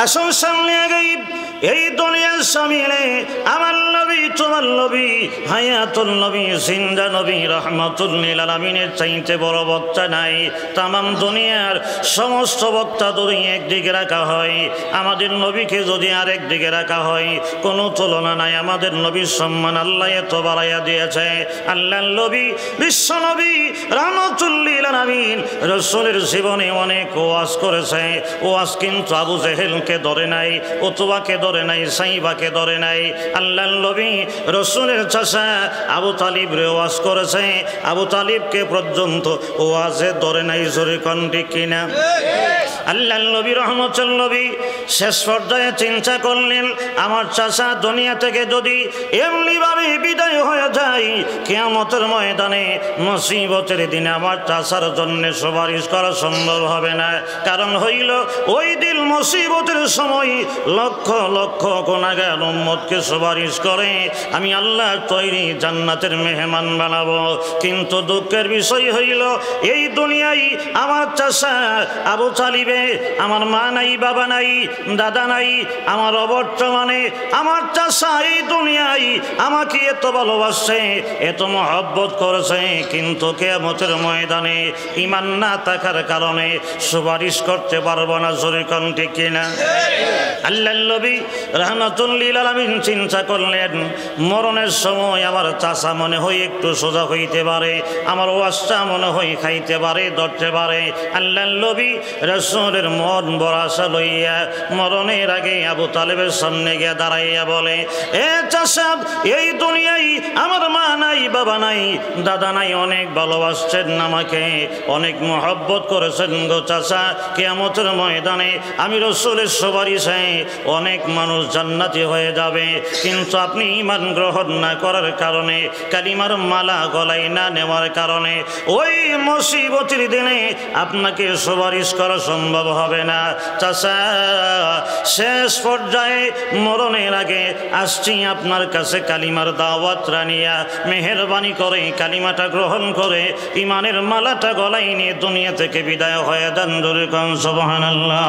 আসুন সামনে আগাই। এই দুনিয়ার সামিলে আমার নবী, তোমার নবী, হায়াতুল নবী, জিন্দা নবী, রাহমাতুল লিল আলামিনের চাইতে বড় বক্তা নাই। তামাম দুনিয়ার সমস্ত বক্তা যদি একদিকে রাখা হয়, আমাদের নবীকে যদি আরেক দিকে রাখা হয়, কোনো তুলনা নাই। আমাদের নবীর সম্মান আল্লাহ এত বাড়াইয়া দিয়েছে। আল্লাহর নবী, বিশ্ব নবী, রাহমাতুল লিল আলামিন রাসূলের জীবনে অনেক ওয়াজ করেছে। ওয়াজ কিন্তু আবু জেহেলকে ধরে নাই, উতবাকে ধরে নাই, সাইবাকে ধরে নাই। আল্লাহর নবী রাসূলের চাচা আবু তালিব রে ওয়াজ করেছে। আবু তালিবকে পর্যন্ত ওয়াজে ধরে নাই। জোরে কোন ঠিক কিনা? আল্লাহর নবী রহমতুল নবী শেষ পর্যায়ে চিন্তা করলেন, আমার চাচা দুনিয়া থেকে যদি এমনিভাবে বিদায় হয়ে যায়, কিয়ামতের ময়দানে মুসিবতের দিনে আমার চাচার জন্য সুপারিশ করা সম্ভব হবে না। কারণ হইল ওই দিন মুসিবতের সময় লক্ষ লক্ষ গুনাহগার উম্মতকে সুপারিশ করে আমি আল্লাহ তৈরি জান্নাতের মেহমান বানাবো। কিন্তু দুঃখের বিষয় হইল এই দুনিয়ায় আমার চাচা আবু তালিবে, আমার মা নাই, বাবা নাই, দাদা নাই, আমার অবর্তমানে আমার চাচা এই দুনিয়ায় আমাকে এত ভালোবাসে, এত মহব্বত করেছে, কিন্তু কিয়ামতের ময়দানে ঈমান না থাকার কারণে সুপারিশ করতে পারবো না। জোরে কোন ঠিক কিনা? আল্লাহর নবী রাহমাতুল লিল আলামিন চিন্তা করলেন, মরণের সময় আমার চাচা মনে হয় একটু সোজা হইতে পারে, আমার ওয়াজটা মনে হয় খাইতে পারে, ধরতে পারে। আল্লাহর নবী রাসূলের মন বড় আশা লইয়া মরণের আগে আবু তালেবের সামনে গিয়ে দাঁড়াইয়া বলে, এ চাচা, এই দুনিয়ায় আমার মা নাই, বাবা নাই, দাদা নাই, অনেক ভালোবাসছেন আমাকে, অনেক মহব্বত করেছেন গো চাচা। কিয়ামতের ময়দানে আমি রাসূলের সুপারিশে অনেক মানুষ জান্নাতি হয়ে যাবে, কিন্তু আপনি ঈমান গ্রহণ না করার কারণে, কালিমার মালা গলায় না নেওয়ার কারণে ওই মুসিবতের দিনে আপনাকে সুপারিশ করা সম্ভব হবে না। চাচা, শেষ পর্যায়ে মরণের আগে আসছি আপনার কাছে কালিমার দাওয়াত রানিয়া, মেহেরবানি করে কালিমাটা গ্রহণ করে ঈমানের মালাটা গলায় নিয়ে দুনিয়া থেকে বিদায় হয়ে যান। জোরে কোন সুবহানাল্লাহ।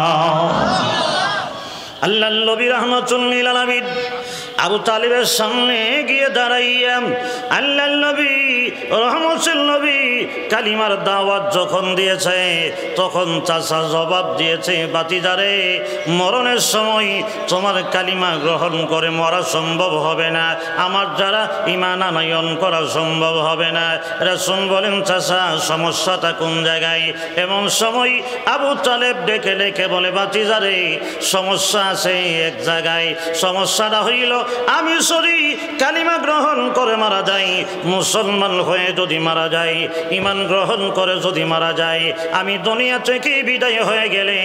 আল্লাহর নবী রাহমাতুল লিল আলামিন আবু তালিবের সামনে গিয়ে দাঁড়াইয়া আল্লাহর নবী রহমতুল নবী কালিমার দাওয়াত যখন দিয়েছে, তখন চাচা জবাব দিয়েছে, বাতিজারে, মরণের সময় তোমার কালিমা গ্রহণ করে মরা সম্ভব হবে না, আমার দ্বারা ঈমান আনয়ন করা সম্ভব হবে না। রাসূল বলেন, চাচা, সমস্যাটা কোন জায়গায়? এমন সময় আবু তালেব ডেকে ডেকে বলে, বাতিজারে, সমস্যা আছে এক জায়গায়। সমস্যাটা হইল আমি যদি কালিমা গ্রহণ করে মারা যাই, মুসলমান হয়ে যদি মারা যায়, ঈমান গ্রহণ করে যদি মারা যায়, আমি দুনিয়া থেকে বিদায় হয়ে গেলে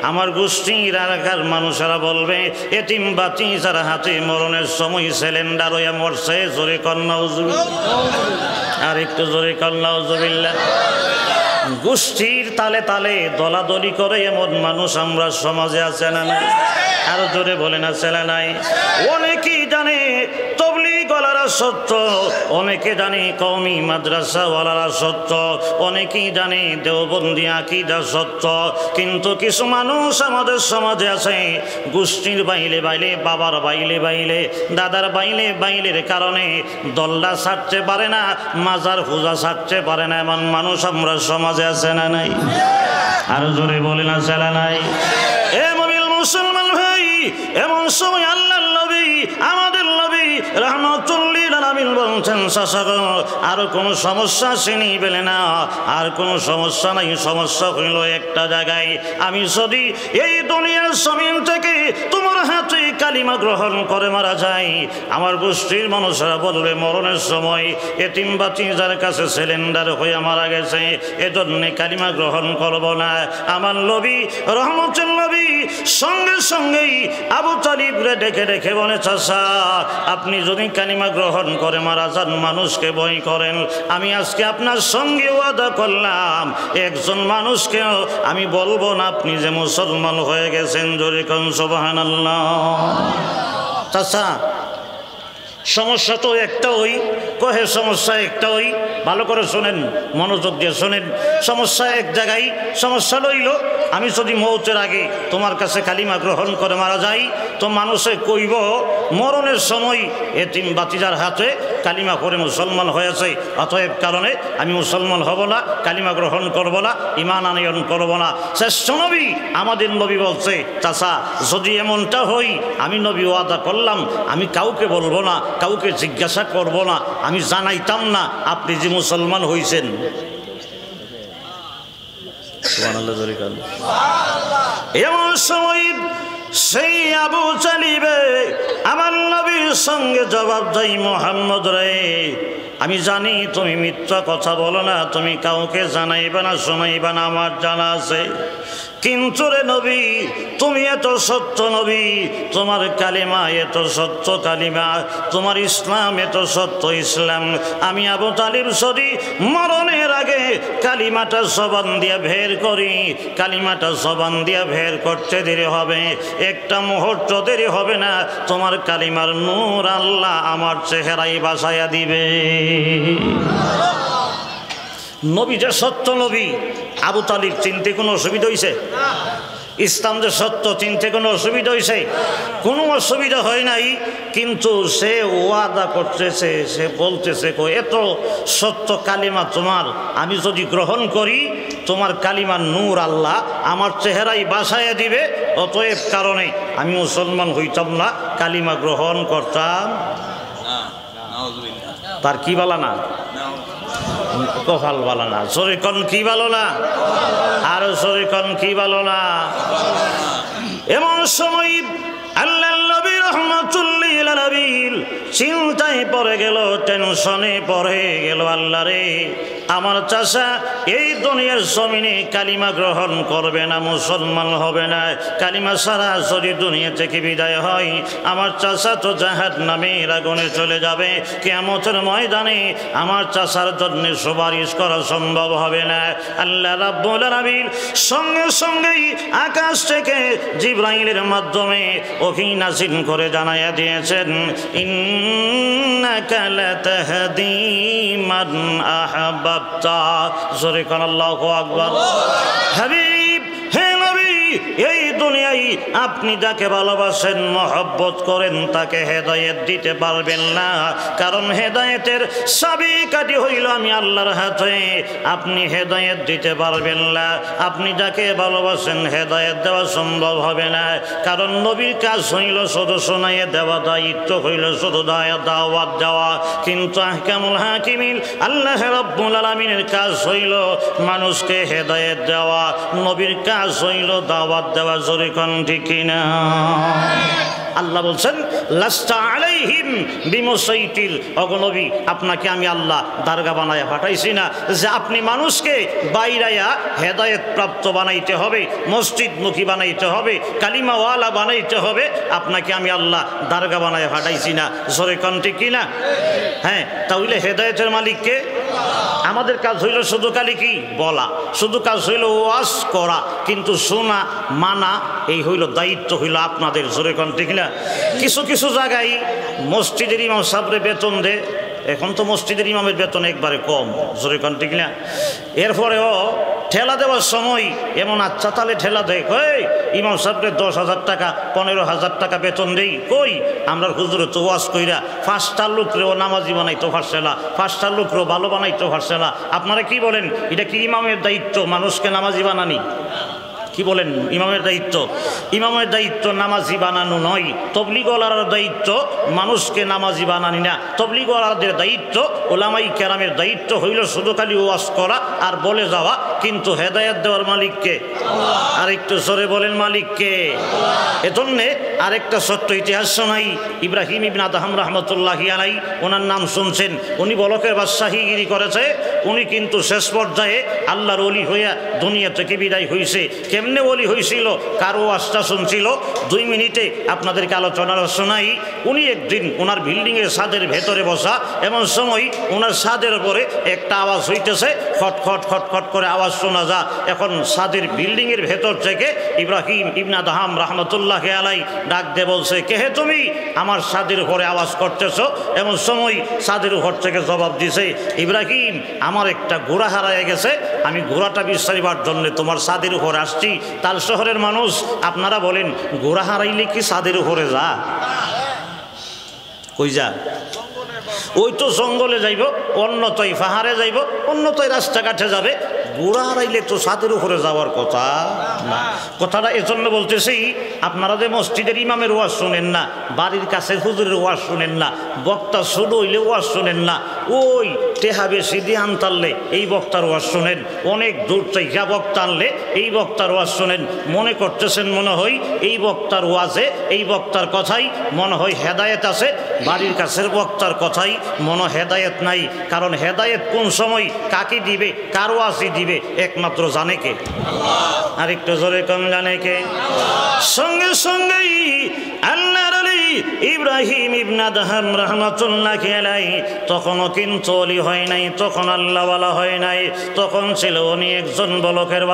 আমার গোষ্ঠীর এলাকার মানুষেরা বলবে, এতিম বাতি যারা হাতে মরণের সময় সিলিন্ডার হয়ে মরছে। জোরে কর নাউজুবিল্লাহ। আর একটু জোরে কর নাউজুবিল্লাহ। গোষ্ঠীর তালে তালে দলাদলি করে এমন মানুষ আমরা সমাজে আছে না নাই? আরো জোরে বলে না, ছেলে নাই? অনেকেই জানে তবলিগ ওয়ালারা সত্য, অনেকে জানে কওমি মাদ্রাসা ওয়ালারা সত্য, অনেকেই জানে দেওবন্দি আকীদা সত্য, কিন্তু কিছু মানুষ আমাদের সমাজে আছে গোষ্ঠীর বাইলে বাইলে, বাবার বাইলে বাইলে, দাদার বাইলে বাইলের কারণে দল্লা ছাড়তে পারে না, মাজার পূজা ছাড়তে পারে না। এমন মানুষ আমরা সমাজে আছে না নাই? আরো জোরে বলে না, ছেলে নাই? এ মুমিন মুসলমান ভাই, এমন সময় আল্লাহর নবী, আমাদের নবী রাহমাতুল লিল আলামিন বলছেন, চাচা গো, আর কোনো সমস্যা চিনি পেলে না, আর কোনো সমস্যা নাই। সমস্যা হইল একটা জায়গায়, আমি যদি এই দুনিয়ার জমিন থেকে তোমার হাতে কালিমা গ্রহণ করে মারা যায়, আমার গোষ্ঠীর মানুষরা বলবে মরণের সময় এতিম বাতি যার কাছে সিলিন্ডার হয়ে মারা গেছে, এজন্যে কালিমা গ্রহণ করব না। আমার নবী রহমতুল নবী সঙ্গে সঙ্গেই আবু তালিবরে ডেকে ডেকে বলে, চাচা, আপনি যদি কালিমা গ্রহণ করে মারা যান, মানুষকে ভয় করেন, আমি আজকে আপনার সঙ্গে ওয়াদা করলাম একজন মানুষকেও আমি বলবো না আপনি যে মুসলমান হয়ে গেছেন। জোরে কোন সুবহানাল্লাহ। চাচা, সমস্যা তো একটা ওই কহে, সমস্যা একটা ওই, ভালো করে শোনেন, মনোযোগ দিয়ে শোনেন। সমস্যা এক জায়গায়, সমস্যা লইল আমি যদি মৌতের আগে তোমার কাছে কালিমা গ্রহণ করে মারা যাই তো মানুষে কইব মরণের সময় এতিম বাতিজার হাতে কালিমা করে মুসলমান হয়েছে, অতএব কারণে আমি মুসলমান হব না, কালিমা গ্রহণ করব না, ঈমান আনয়ন করব না। শ্রেষ্ঠ নবী আমাদের নবী বলছে, চাচা যদি এমনটা হই আমি নবী ওয়াদা করলাম আমি কাউকে বলবো না, কাউকে জিজ্ঞাসা করব না, আমি জানাইতাম না আপনি যে মুসলমান হইছেন। এমন সময় সেই আবু তালিবে আমার নবীর সঙ্গে জবাব দেয়, মুহাম্মদ রে আমি জানি তুমি মিথ্যা কথা বলো না, তুমি কাউকে জানাইবে না শোনাইবে না, আমার জানা আছে, কিন্তু রে নবী তুমি এত সত্য নবী, তোমার কালিমা এত সত্য কালিমা, তোমার ইসলাম এত সত্য ইসলাম, আমি আবু তালিব যদি মরণের আগে কালিমাটা জবান দিয়ে বের করি, কালিমাটা জবান দিয়ে বের করতে দেরি হবে, একটা মুহূর্ত দেরি হবে না, তোমার কালিমার নূর আল্লাহ আমার চেহারায় বাসায়া দিবে। নবী যে সত্য নবী, আবু তালিব চিনতে কোনো অসুবিধা হয়েছে? ইসলাম যে সত্য চিনতে কোনো অসুবিধা হয়েছে? কোনো অসুবিধা হয় নাই, কিন্তু সে ওয়াদা করতেছে, সে বলতেছে এত সত্য কালিমা তোমার, আমি যদি গ্রহণ করি তোমার কালিমার নূর আল্লাহ আমার চেহারায় বাসায় দিবে, অতএব কারণে আমি মুসলমান হইতাম না, কালিমা গ্রহণ করতাম। তার কি বলা না? কপাল ভালো না। শরীকন কি ভালো না? আরো শরীকন কি ভালো না? এমন সময় আল্লাহ নবী রাহমাতুল্লিল আলামিন চিন্তায় পড়ে গেল, টেনশনে পড়ে গেল, আল্লাহ রে আমার চাচা এই দুনিয়ার জমিনে কালিমা গ্রহণ করবে না, মুসলমান হবে না, কালিমা ছাড়া যদি দুনিয়া থেকে বিদায় হয় আমার চাচা তো জাহান্নামের আগুনে চলে যাবে, কিয়ামতের ময়দানে আমার চাচার জন্য সুপারিশ করা সম্ভব হবে না। আল্লাহ রাব্বুল আলামিন সঙ্গে সঙ্গেই আকাশ থেকে জিবরাইলের মাধ্যমে ওহী নাযিল করে জানাইয়া দিয়েছেন, ইন্নাকা লাতাহদি মান আহাব্বাতা। জোরে কোন আল্লাহু আকবার। হাবিব হে নবী, এই দুনিয়ায় আপনি যাকে ভালোবাসেন মহব্বত করেন তাকে হেদায়েত দিতে পারবেন না, কারণ হেদায়েতের চাবিকাঠি হইল আমি আল্লাহর হাতে, আপনি হেদায়েত দিতে পারবেন না, আপনি যাকে ভালোবাসেন হেদায়েত দেওয়া সম্ভব হবে না, কারণ নবীর কাজ হইল শুধু শোনাইয়ে দেওয়া, দায়িত্ব হইল শুধু দাওয়াত দেওয়া, কিন্তু আহকামুল হাকিমিন আল্লাহ রাব্বুল আলামিনের কাজ হইল মানুষকে হেদায়েত দেওয়া, নবীর কাজ হইল দাওয়াত দেওয়া। জোরে কোন ঠিক কিনা? আল্লাহ বলছেন লাস্তা আলাইহিম বিমুসাইতির, ওগো নবী আপনাকে আমি আল্লাহ দারগা বানায়া পাঠাইছি না যে আপনি মানুষকে বাইরায়া হেদায়েত প্রাপ্ত বানাইতে হবে, মসজিদমুখী বানাইতে হবে, কালিমাওয়ালা বানাইতে হবে, আপনাকে আমি আল্লাহ দারগা বানায়া পাঠাইছি না। জোরে কোন ঠিক কিনা? হ্যাঁ, তাহলে হেদায়েতের মালিককে? আমাদের কাজ হইল শুধু খালি কি বলা, শুধু কাজ হইল ওয়াজ করা, কিন্তু শোনা মানা এই হইল দায়িত্ব হইল আপনাদের। জোরে কোন ঠিক না? কিছু কিছু জায়গায় মসজিদের ইমাম সাহেবরে বেতন দেয়, এখন তো মসজিদের ইমামের বেতন একবারে কম। জোরে কোন ঠিক না? এরপরেও ঠেলা দেওয়ার সময় এমন আচ্ছা তালে ঠেলা দেয়, কই ইমাম সাহেবরে 10,000 টাকা 15,000 টাকা বেতন দেই, কই আমরা হুজুরে তো ওয়াজ কইরা 5টা লোকরেও নামাজি বানাইতে পারছে না, 5টা লোকরেও ভালো বানাইতে পারছে না। আপনারা কি বলেন, এটা কি ইমামের দায়িত্ব মানুষকে নামাজি বানানি? কি বলেন? ইমামের দায়িত্ব? ইমামের দায়িত্ব নামাজি বানানো নয়, তবলিগওয়ালার দায়িত্ব মানুষকে নামাজি বানানি না। তবলিগওয়ালাদের দায়িত্ব, ওলামাই কেরামের দায়িত্ব হইল শুধু খালি ওয়াজ করা আর বলে যাওয়া, কিন্তু হেদায়েত দেওয়ার মালিককে? আরেকটু জোরে বলেন, মালিককে? এজন্যে আরেকটা সত্য ইতিহাস শোনাই। ইব্রাহিম ইবনে আদহাম রাহমাতুল্লাহি আলাইহি, ওনার নাম শুনছেন, উনি বলকের বাদশাহীগিরি করেছে, উনি কিন্তু শেষ পর্যায়ে আল্লাহর ওলি হইয়া দুনিয়া থেকে বিদায় হয়েছে। কেমনে ওলি হয়েছিল, কারো ওয়াজটা শুনছিল। 2 মিনিটে আপনাদেরকে আলোচনাটা শোনাই। উনি একদিন ওনার বিল্ডিংয়ের ছাদের ভেতরে বসা, এমন সময় ওনার ছাদের উপরে একটা আওয়াজ হইতেছে, খটখট খটখট করে আওয়াজ শোনা যা। এখন ছাদের বিল্ডিংয়ের ভেতর থেকে ইব্রাহিম ইবনে আদহাম রহমতুল্লাহ আলাই ডাক দিয়ে বলছে, কে হে তুমি, আমার ছাদের উপরে আওয়াজ করতেছ? এমন সময় ছাদের উপর থেকে জবাব দিছে, ইব্রাহিম আমার একটা ঘোড়া হারায় গেছে, আমি ঘোড়াটা বিচারিবার জন্য তোমার ছাদের উপরে আসছি। তাল শহরের মানুষ, আপনারা বলেন ঘোড়া হারাইলে কি ছাদের উপরে যা? কই যা? ওই তো জঙ্গলে যাইব, অন্যতই পাহাড়ে যাইব, অন্যতই রাস্তাঘাটে যাবে। ঘোড়া হারাইলে তো ছাদের উপরে যাওয়ার কথা না। কথাটা এজন্য বলতেছি, আপনারা যে মসজিদের ইমামের ওয়াজ শুনেন না, বাড়ির কাছে হুজুরের ওয়াজ শুনেন না, বক্তা শুরু হইলে ওয়াজ শুনেন না, ওই টেহা বেশি দিয়ে আনতারলে এই বক্তার ওয়াজ শুনেন, অনেক দূর থেকে বক্তা আনলে এই বক্তার ওয়াজ শুনেন। মনে করতেছেন মনে হয় এই বক্তার ওয়াজে, এই বক্তার কথাই মনে হয় হেদায়েত আছে, বাড়ির কাছের বক্তার কথাই মনে হেদায়েত নাই। কারণ হেদায়েত কোন সময় কাকে দিবে, কার ওয়াজই দিবে, একমাত্র জানে কে? আর একটু জোরে কম জানে কে? সঙ্গে সঙ্গেই আল্লাহর আলী ইব্রাহিম ইবনে আদহাম রাহমাতুল্লাহ আলাইহি তখনও কিন্তু ওলি হয় নাই, তখন আল্লাহওয়ালা হয় নাই, তখন ছিল উনি একজন বলকের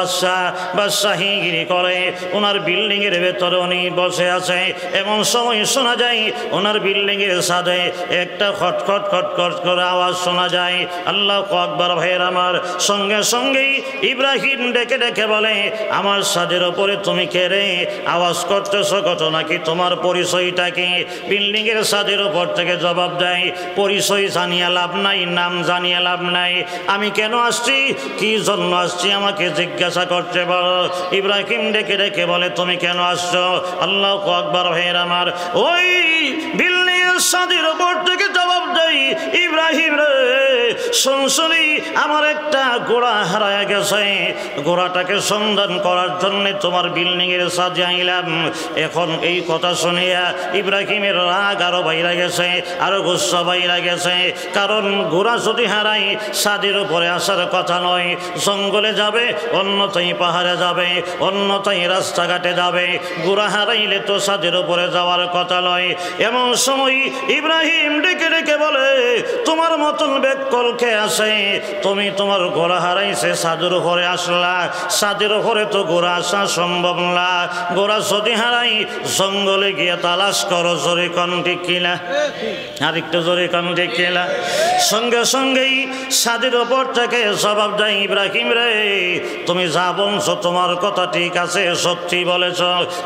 বাদশাহীগিরি করে। ওনার বিল্ডিংয়ের ভেতরে উনি বসে আছে। এমন সময় শোনা যায় ওনার বিল্ডিংয়ের ছাদে একটা খটখট খটখট করে আওয়াজ শোনা যায়। আল্লাহু আকবার। ভাইয়ের আমার, সঙ্গে সঙ্গেই ইব্রাহিম ডেকে ডেকে বলে, আমার ছাদের ওপরে তুমি কে রে? আওয়াজ করতেছ ঘটনা কি, তোমার পরিচয়টা কি? বিল্ডিংয়ের ছাদের উপর থেকে জবাব দেয়, পরিচয় জানিয়ে লাভ নাই, নাম জানিয়ে লাভ নাই, আমি কেন আসছি, কি জন্য আসছি আমাকে জিজ্ঞাসা করতে বলো। ইব্রাহিম ডেকে ডেকে বলে, তুমি কেন আসছো? আল্লাহু আকবার। ভাইয়ের আমার, ওই বিল্ডিংয়ের ছাদের উপর থেকে জবাব দেয়, ইব্রাহিম রে শুনছনি, আমার একটা ঘোড়া হারায় গেছে, ঘোড়াটাকে সন্ধান করার জন্য তোমার বিল্ডিংয়ের ছাদে আইলাম। এখন এই কথা শুনিয়া ইব্রাহিমের রাগ আরো বাইরে গেছে, আরো গুসা বাইরে গেছে। কারণ ঘোড়া যদি হারাই ছাদের উপরে আসার কথা নয়, জঙ্গলে যাবে, অন্যথায় পাহাড়ে যাবে, অন্যথায় রাস্তাঘাটে যাবে। ঘোড়া হারাইলে তো ছাদের উপরে যাওয়ার কথা নয়। এমন সময় ইব্রাহিম ডেকে ডেকে বলে, তোমার মতন বেকল কে আছে? তুমি তোমার ঘোড়া হারাইছে, ছাদের উপরে আসলা, ছাদের উপরে তো ঘোড়া আসা সম্ভব না। ঘোড়া যদি হারাই জঙ্গলে গিয়ে তালাশ করো। জোরে কন ঠিক কিনা? আর একটু জোরে কন ঠিক কিনা? সঙ্গে সঙ্গেই ছাদের উপর থেকে জবাব দেয়, ইব্রাহিম রে তুমি যা বলছো তোমার কথা ঠিক আছে, সত্যি বলেছ,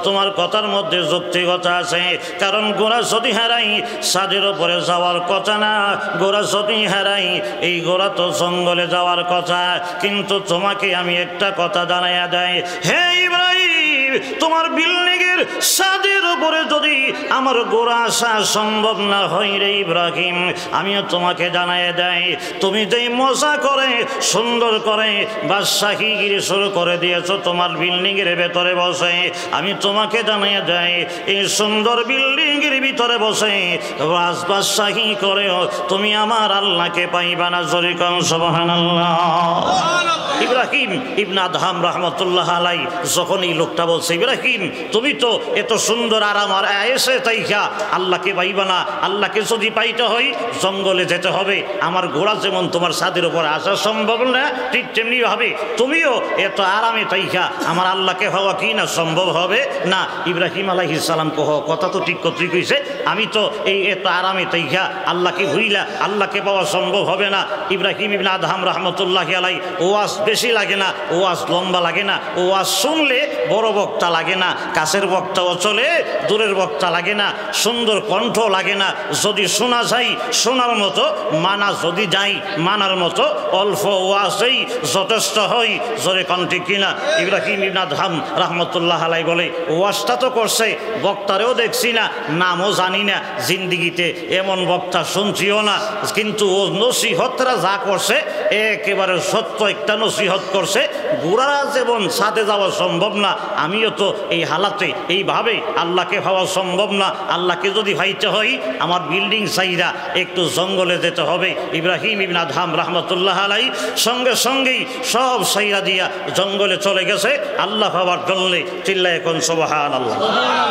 তোমার কথার মধ্যে যৌক্তিকতা আছে। কারণ ঘোড়া যদি হারাই ছাদের উপরে যাওয়ার কথা না, ঘোড়া যদি হারাই এই ঘোড়া তো জঙ্গলে যাওয়ার কথা। কিন্তু তোমাকে আমি একটা কথা জানাইয়া দেয়, হে ইব্রাহিম, তোমার বিল্ডিংয়ের ছাদের উপরে যদি আমার ঘোড়া আসা সম্ভব না হয় রে ইব্রাহিম, আমিও তোমাকে জানাইয়া দেয়, তুমি যেই মজা করে সুন্দর করে বাদশাহীগিরি শুরু করে দিয়েছো তোমার বিল্ডিংয়ের ভেতরে বসে, আমি তোমাকে জানাইয়া দেয় এই সুন্দর বিল্ডিংয়ের ভিতরে বসে বাদশাহী করেও তুমি আমার আল্লাহকে পাইবা না। জোরে কোন সুবহানাল্লাহ। ইব্রাহিম ইবনে আদহাম রহমতুল্লাহ আলাই যখন এই লোকটা বলছে, ইব্রাহিম তুমি তো এত সুন্দর আরাম আর আয়েসে তাইকা আল্লাহকে পাইবা না, আল্লাহকে যদি পাইতে হয় জঙ্গলে যেতে হবে, আমার ঘোড়া যেমন তোমার ছাদের উপর আসা সম্ভব না, ঠিক তেমনি ভাবে তুমিও এত আরামে তাইকা আমার আল্লাহকে হওয়া কি না সম্ভব হবে না। ইব্রাহিম আলাইহিস সালাম কহ, কথা তো ঠিক কথাই কইছে, আমি তো এই এত আরামে তাইকা আল্লাহকে ভুইলা আল্লাহকে পাওয়া সম্ভব হবে না। ইব্রাহিম ইবনে আদহাম রহমতুল্লাহ আলাই ওয়াজ বেশি লাগে না, ওয়াজ লম্বা লাগে না, ওয়াজ শুনলে বড় বক্তা লাগে না, কাছের বক্তাও চলে, দূরের বক্তা লাগে না, সুন্দর কণ্ঠ লাগে না, যদি শোনা যায় শোনার মতো, মানা যদি যায় মানার মতো, অল্প ওয়াজেই যথেষ্ট হয়। জোরে কণ্ঠে কিনা? ইব্রাহিম ইবনে আদহাম রহমতুল্লাহ আলাই বলে, ওয়াজটা তো করছে, বক্তারেও দেখছি না, নামও জানি না, জিন্দিগিতে এমন বক্তা শুনছিও না, কিন্তু ও নসিহতরা যা করছে একেবারে সত্য একটা নসিহত করছে। ঘোড়া যেমন ছাদে যাওয়া সম্ভব না, আমিও তো এই হালাতে এইভাবে আল্লাহকে আল্লাহকে পাওয়া সম্ভব না। আল্লাহকে যদি পাইতে হয় আমার বিল্ডিং সাইরা একটু জঙ্গলে যেতে হবে। ইব্রাহিম ইবনে আদহাম রহমতুল্লাহ আলাইহি সঙ্গে সঙ্গেই সব সাইরা দিয়া জঙ্গলে চলে গেছে আল্লাহ পাওয়ার জন্যে। চিল্লায় এখন সুবহানাল্লাহ।